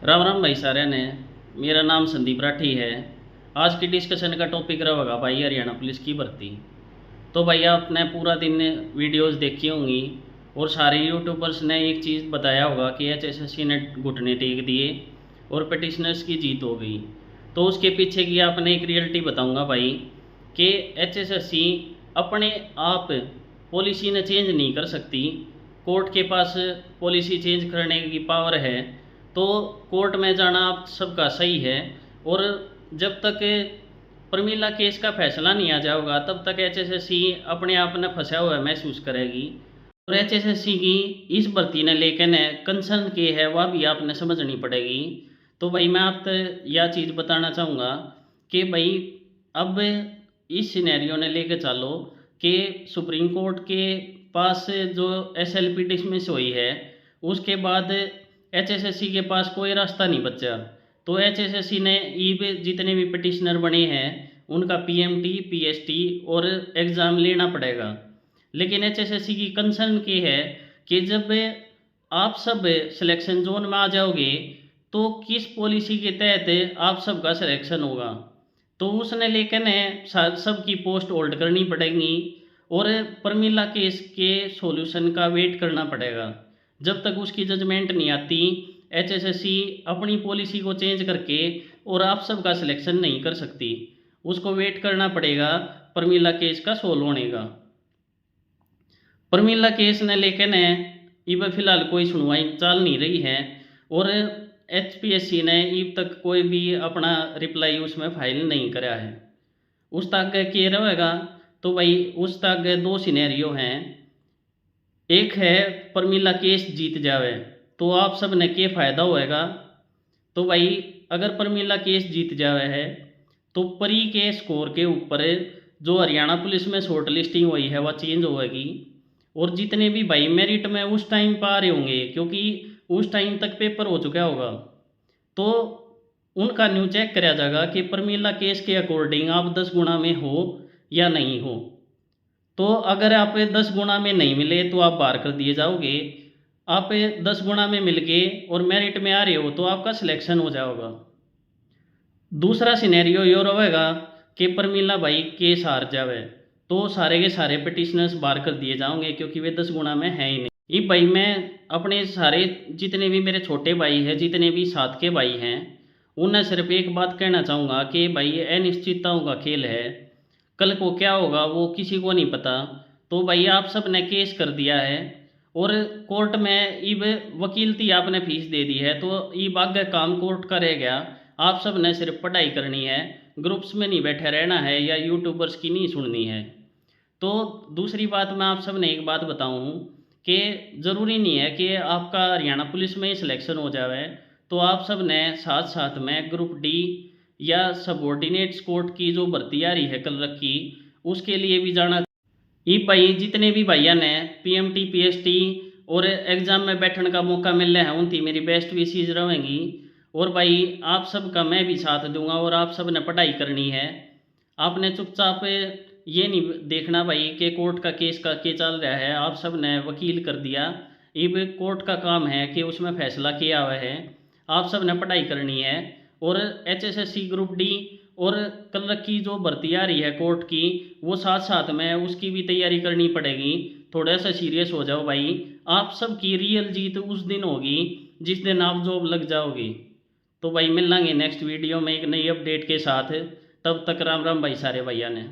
राम राम भाई सारे ने। मेरा नाम संदीप राठी है। आज की डिस्कशन का टॉपिक रहेगा भाई हरियाणा पुलिस की भर्ती। तो भाई आपने पूरा दिन वीडियोस देखी होंगी और सारे यूट्यूबर्स ने एक चीज़ बताया होगा कि एचएसएससी ने घुटने टेक दिए और पिटिशनर्स की जीत हो गई। तो उसके पीछे की आपने एक रियलिटी बताऊंगा भाई कि एचएसएससी अपने आप पॉलिसी ने चेंज नहीं कर सकती। कोर्ट के पास पॉलिसी चेंज करने की पावर है। तो कोर्ट में जाना आप सबका सही है। और जब तक प्रमिला केस का फैसला नहीं आ जाएगा तब तक एचएसएससी अपने आप में फंसा हुआ महसूस करेगी। और एचएसएससी की इस भर्ती ने लेकिन कंसर्न के है वह भी आपने समझनी पड़ेगी। तो भाई मैं आप यह चीज़ बताना चाहूँगा कि भाई अब इस सिनेरियो ने लेके चलो कि सुप्रीम कोर्ट के पास जो एसएलपी डिसमिस हुई है उसके बाद एचएसएससी के पास कोई रास्ता नहीं बचा। तो एचएसएससी ने जितने भी पिटिशनर बने हैं उनका पीएमटी पीएसटी और एग्ज़ाम लेना पड़ेगा। लेकिन एचएसएससी की कंसर्न ये है कि जब आप सब सिलेक्शन जोन में आ जाओगे तो किस पॉलिसी के तहत आप सबका सिलेक्शन होगा। तो उसने लेकिन सबकी पोस्ट होल्ड करनी पड़ेगी और प्रमिला केस के सॉल्यूशन का वेट करना पड़ेगा। जब तक उसकी जजमेंट नहीं आती एचएसएससी अपनी पॉलिसी को चेंज करके और आप सबका सिलेक्शन नहीं कर सकती। उसको वेट करना पड़ेगा प्रमिला केस का सोल्व होने का। प्रमिला केस ने लेकिन अब फिलहाल कोई सुनवाई चल नहीं रही है और एचपीएससी ने अब तक कोई भी अपना रिप्लाई उसमें फाइल नहीं करा है। उस तक के रहेगा। तो भाई उस तक दो सिनेरियो हैं। एक है प्रमिला केस जीत जावे तो आप सब ने क्या फ़ायदा होएगा। तो भाई अगर प्रमिला केस जीत जावे है तो परी के स्कोर के ऊपर जो हरियाणा पुलिस में शॉर्ट लिस्टिंग हुई है वह चेंज होएगी। और जितने भी भाई मेरिट में उस टाइम पर आ रहे होंगे क्योंकि उस टाइम तक पेपर हो चुका होगा तो उनका न्यू चेक कराया जाएगा कि प्रमिला केस के अकॉर्डिंग आप 10 गुना में हो या नहीं हो। तो अगर आप 10 गुना में नहीं मिले तो आप बाहर कर दिए जाओगे। आप 10 गुना में मिल गए और मेरिट में आ रहे हो तो आपका सिलेक्शन हो जाएगा। दूसरा सिनेरियो ये रहेगा कि प्रमिला भाई केस हार जावे तो सारे के सारे पिटिशनर्स बाहर कर दिए जाओगे क्योंकि वे 10 गुना में है ही नहीं। ये भाई मैं अपने सारे जितने भी मेरे छोटे भाई हैं जितने भी साथ के भाई हैं उन्हें सिर्फ एक बात कहना चाहूँगा कि भाई ये अनिश्चितताओं का खेल है। कल को क्या होगा वो किसी को नहीं पता। तो भाई आप सब ने केस कर दिया है और कोर्ट में इब वकीलती आपने फीस दे दी है तो इब आगे काम कोर्ट का रह गया। आप सब ने सिर्फ पढ़ाई करनी है, ग्रुप्स में नहीं बैठे रहना है या यूट्यूबर्स की नहीं सुननी है। तो दूसरी बात मैं आप सब ने एक बात बताऊं कि ज़रूरी नहीं है कि आपका हरियाणा पुलिस में ही सिलेक्शन हो जाए। तो आप सब ने साथ साथ में ग्रुप डी या सबॉर्डिनेट्स कोर्ट की जो भर्ती आ रही है कल रखी उसके लिए भी जाना। ये भाई जितने भी भैया ने पीएमटी पीएसटी और एग्ज़ाम में बैठने का मौका मिल रहा है उनकी मेरी बेस्ट विशेज रहेंगी। और भाई आप सबका मैं भी साथ दूंगा और आप सब ने पढ़ाई करनी है। आपने चुपचाप ये नहीं देखना भाई कि कोर्ट का केस का के चल रहा है आप सब ने वकील कर दिया। ये भी कोर्ट का काम है कि उसमें फैसला किया हुआ है। आप सब ने पढ़ाई करनी है और एचएसएससी ग्रुप डी और कल की जो भर्ती आ रही है कोर्ट की वो साथ साथ में उसकी भी तैयारी करनी पड़ेगी। थोड़ा सा सीरियस हो जाओ भाई। आप सबकी रियल जीत उस दिन होगी जिस दिन आप जॉब लग जाओगे। तो भाई मिल लेंगे नेक्स्ट वीडियो में एक नई अपडेट के साथ। तब तक राम राम भाई सारे भैया ने।